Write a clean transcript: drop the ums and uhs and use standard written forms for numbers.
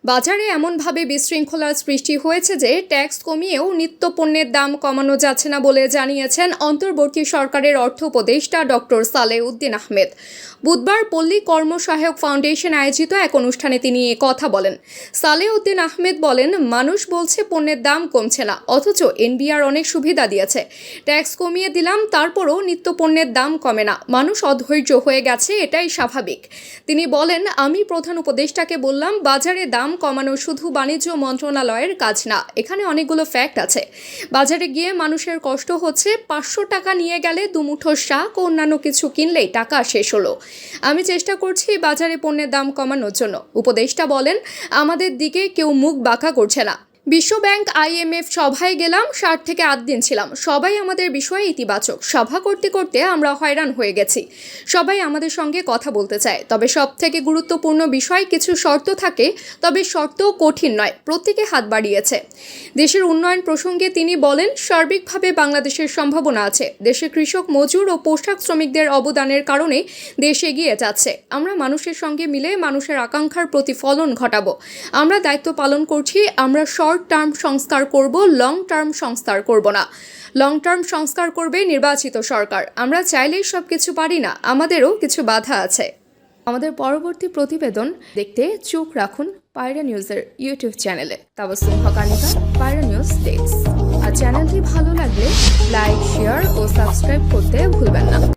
বাজারে এমনভাবে বিশৃঙ্খলার সৃষ্টি হয়েছে যে ট্যাক্স কমিয়েও নিত্য পণ্যের দাম কমানো যাচ্ছে না বলে জানিয়েছেন অন্তর্বর্তী সরকারের অর্থ উপদেষ্টা ডক্টর সালেউদ্দিন আহমেদ। বুধবার পল্লী কর্মসহায়ক ফাউন্ডেশন আয়োজিত এক অনুষ্ঠানে তিনি এ কথা বলেন। সালেউদ্দিন আহমেদ বলেন, মানুষ বলছে পণ্যের দাম কমছে না, অথচ এনবিআর অনেক সুবিধা দিয়েছে। ট্যাক্স কমিয়ে দিলাম, তারপরও নিত্য পণ্যের দাম কমে না। মানুষ অধৈর্য হয়ে গেছে, এটাই স্বাভাবিক। তিনি বলেন, আমি প্রধান উপদেষ্টাকে বললাম, বাজারে দাম কমানো শুধু বাণিজ্য মন্ত্রণালয়ের কাজ না, এখানে অনেকগুলো ফ্যাক্ট আছে। বাজারে গিয়ে মানুষের কষ্ট হচ্ছে, 500 টাকা নিয়ে গেলে দুমুঠো শাক ও অন্যান্য কিছু কিনলেই টাকা শেষ হলো। আমি চেষ্টা করছি বাজারে পণ্যের দাম কমানোর জন্য। উপদেষ্টা বলেন, আমাদের দিকে কেউ মুখ বাঁকা করছে না। বিশ্বব্যাংক IMF সভায় গেলাম, 7 থেকে 8 দিন ছিলাম। সবাই আমাদের বিষয়ে ইতিবাচক। সভা করতে করতে আমরা হয়রান হয়ে গেছি। সবাই আমাদের সঙ্গে কথা বলতে চায়, তবে সব থেকে গুরুত্বপূর্ণ বিষয় কিছু শর্ত থাকে, তবে শর্ত কঠিন নয়। প্রত্যেকে হাত বাড়িয়েছে। দেশের উন্নয়ন প্রসঙ্গে তিনি বলেন, সার্বিকভাবে বাংলাদেশের সম্ভাবনা আছে। দেশে কৃষক, মজুর ও পোশাক শ্রমিকদের অবদানের কারণে দেশ এগিয়ে যাচ্ছে। আমরা মানুষের সঙ্গে মিলে মানুষের আকাঙ্ক্ষার প্রতিফলন ঘটাবো। আমরা দায়িত্ব পালন করছি। আমরা শর্ট টার্ম সংস্কার করব, লং টার্ম সংস্কার করব না। লং টার্ম সংস্কার করবে নির্বাচিত সরকার। আমরা চাইলেই সব কিছু পারি না, আমাদেরও কিছু বাধা আছে। আমাদের পরবর্তী প্রতিবেদন দেখতে চোখ রাখুন পায়রা নিউজের ইউটিউব চ্যানেলে। তাবাসসুম হকানিকা, পায়রা নিউজ ডেস্ক। আর চ্যানেলটি ভালো লাগলে লাইক, শেয়ার ও সাবস্ক্রাইব করতে ভুলবেন না।